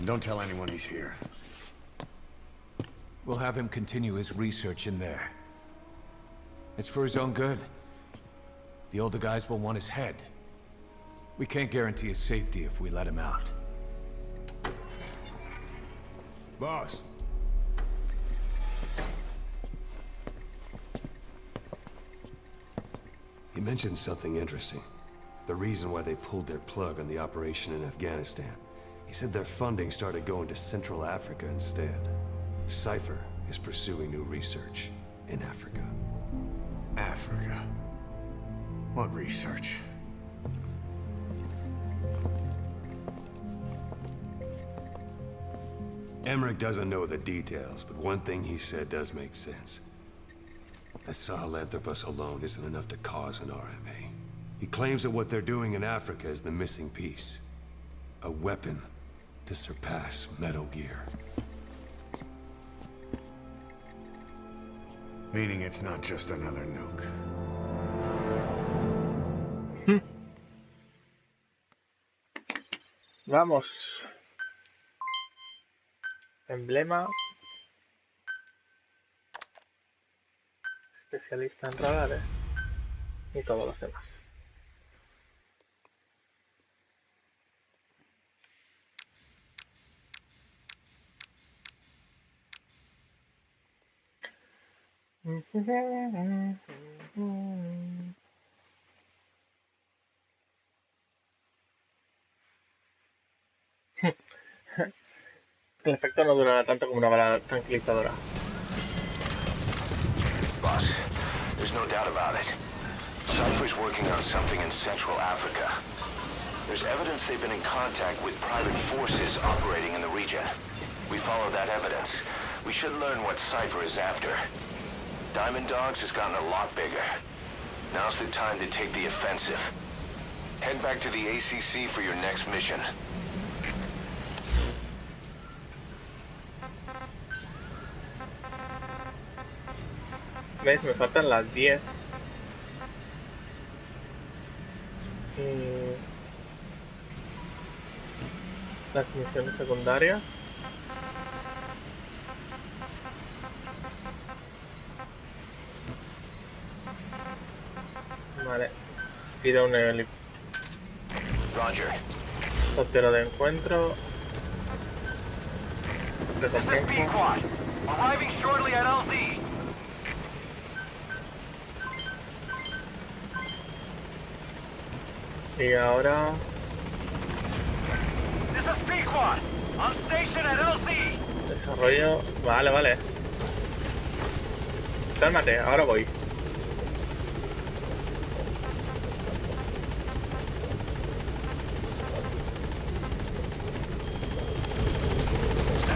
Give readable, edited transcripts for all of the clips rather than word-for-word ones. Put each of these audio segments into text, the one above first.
And don't tell anyone he's here. We'll have him continue his research in there. It's for his own good. The older guys will want his head. We can't guarantee his safety if we let him out. Boss. He mentioned something interesting. The reason why they pulled their plug on the operation in Afghanistan. He said their funding started going to Central Africa instead. Cypher is pursuing new research in Africa. Africa? What research? Emmerich doesn't know the details, but one thing he said does make sense. That Sahelanthropus alone isn't enough to cause an RMA. He claims that what they're doing in Africa is the missing piece. A weapon to surpass Metal Gear. Meaning it's not just another nuke. Vamos. Emblema. Especialista en radares. Y todos los demás. El efecto no durará tanto como una bala tranquilizadora. Boss, there's no doubt about it. Cypher's working on something in Central Africa. There's evidence they've been in contact with private forces operating in the region. We follow that evidence. We should learn what Cypher is after. Diamond Dogs has gotten a lot bigger. Now's the time to take the offensive. Head back to the ACC for your next mission. ¿Ves? Me faltan las 10. Las misiones secundarias. Vale. Pido un helicóptero de encuentro. Recompensa. Arriving shortly at LZ. Y ahora... This is Pequod. On station at LZ. Desarrollo... Vale, vale. Cálmate, ahora voy.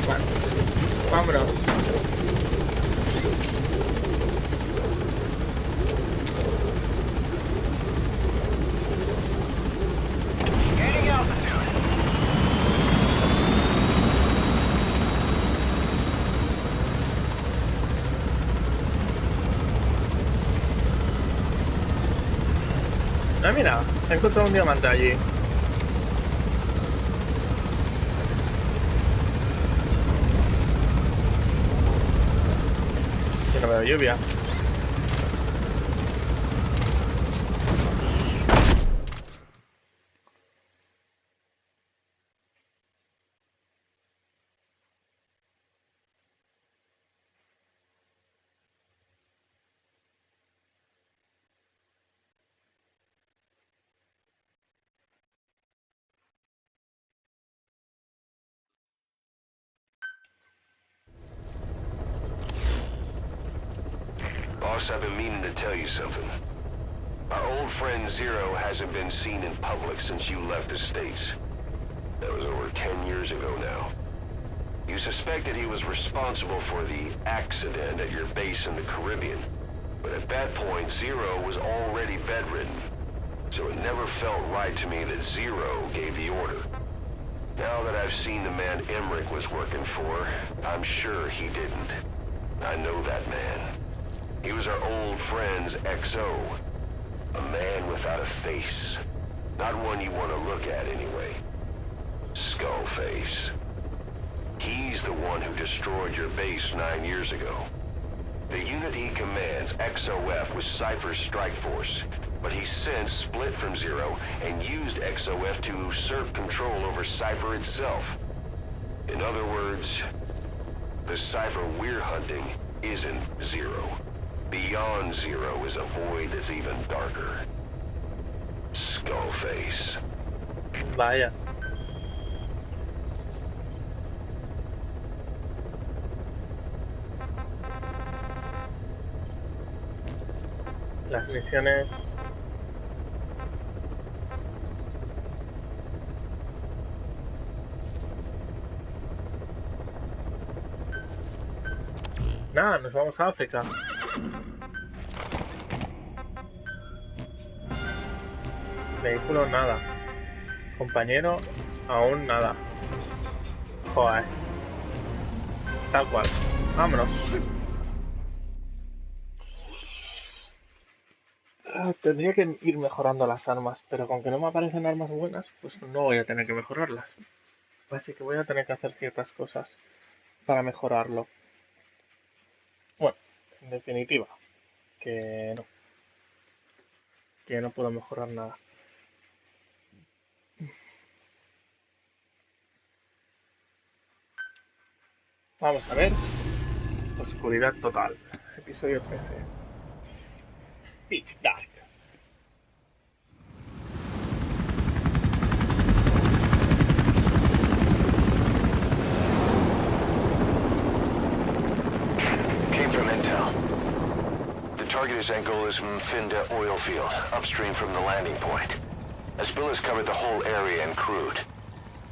Vale. Vámonos. Gaining altitude. Ah, mira, he encontrado un diamante allí. Que no veo lluvia. Boss, I've been meaning to tell you something. Our old friend Zero hasn't been seen in public since you left the States. That was over 10 years ago now. You suspected he was responsible for the accident at your base in the Caribbean. But at that point, Zero was already bedridden. So it never felt right to me that Zero gave the order. Now that I've seen the man Emmerich was working for, I'm sure he didn't. I know that man. He was our old friend's XO. A man without a face. Not one you want to look at anyway. Skull face. He's the one who destroyed your base 9 years ago. The unit he commands, XOF, was Cypher's strike force, but he's since split from Zero and used XOF to usurp control over Cypher itself. In other words, the Cypher we're hunting isn't Zero. Beyond Zero is a void that's even darker. Skullface. Vaya. Las misiones... Nada, nos vamos a África. Vehículo, nada. Compañero, aún nada. Joder. Tal cual. Vámonos. Tendría que ir mejorando las armas, pero con que no me aparecen armas buenas, pues no voy a tener que mejorarlas. Así que voy a tener que hacer ciertas cosas para mejorarlo. Bueno, en definitiva, que no puedo mejorar nada. Vamos a ver. Oscuridad total. Episodio 13. Pitch Dark. Came from intel. The target is Angola Mfinda oil field, upstream from the landing point. A spill has covered the whole area and crude.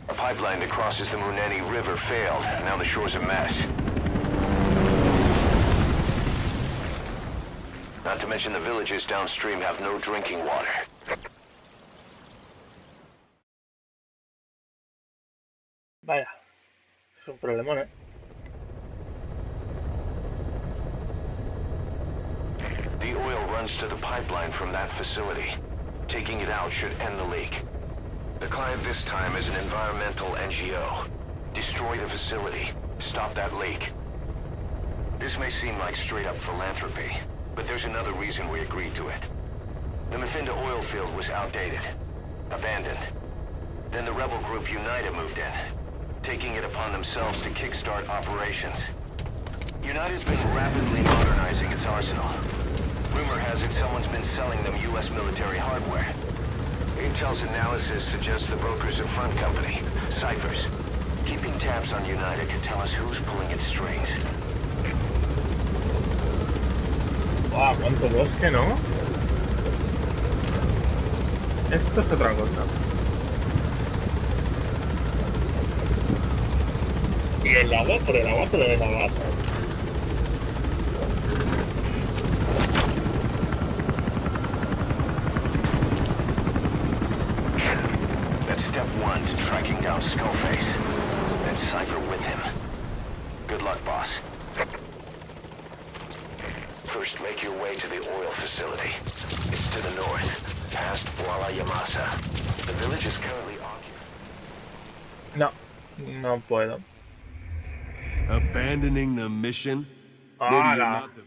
A pipeline that crosses the Muneni River failed. Now the shore's a mess. Not to mention the villages downstream have no drinking water. Vaya. Es un problemón, ¿eh? The oil runs to the pipeline from that facility. Taking it out should end the leak. The client this time is an environmental NGO. Destroy the facility. Stop that leak. This may seem like straight-up philanthropy, but there's another reason we agreed to it. The Mfinda oil field was outdated, abandoned. Then the rebel group United moved in, taking it upon themselves to kickstart operations. United's been rapidly modernizing its arsenal. Rumor has it someone's been selling them U.S. military hardware. Intel's analysis suggests the broker's a front company, Cyphers. Keeping tabs on United could tell us who's pulling its strings. ¡Wow! ¡Cuánto bosque, ¿no? Esto es otra cosa. Y el lava por el agua, pero el agua. That's step one to tracking down Skullface. And Cypher with him. Good luck, boss. First, make your way to the oil facility. It's to the north, past Kuala Yamasa. The village is currently occupied. No, no puedo. Abandoning the mission? Maybe you're ¡Hala! not the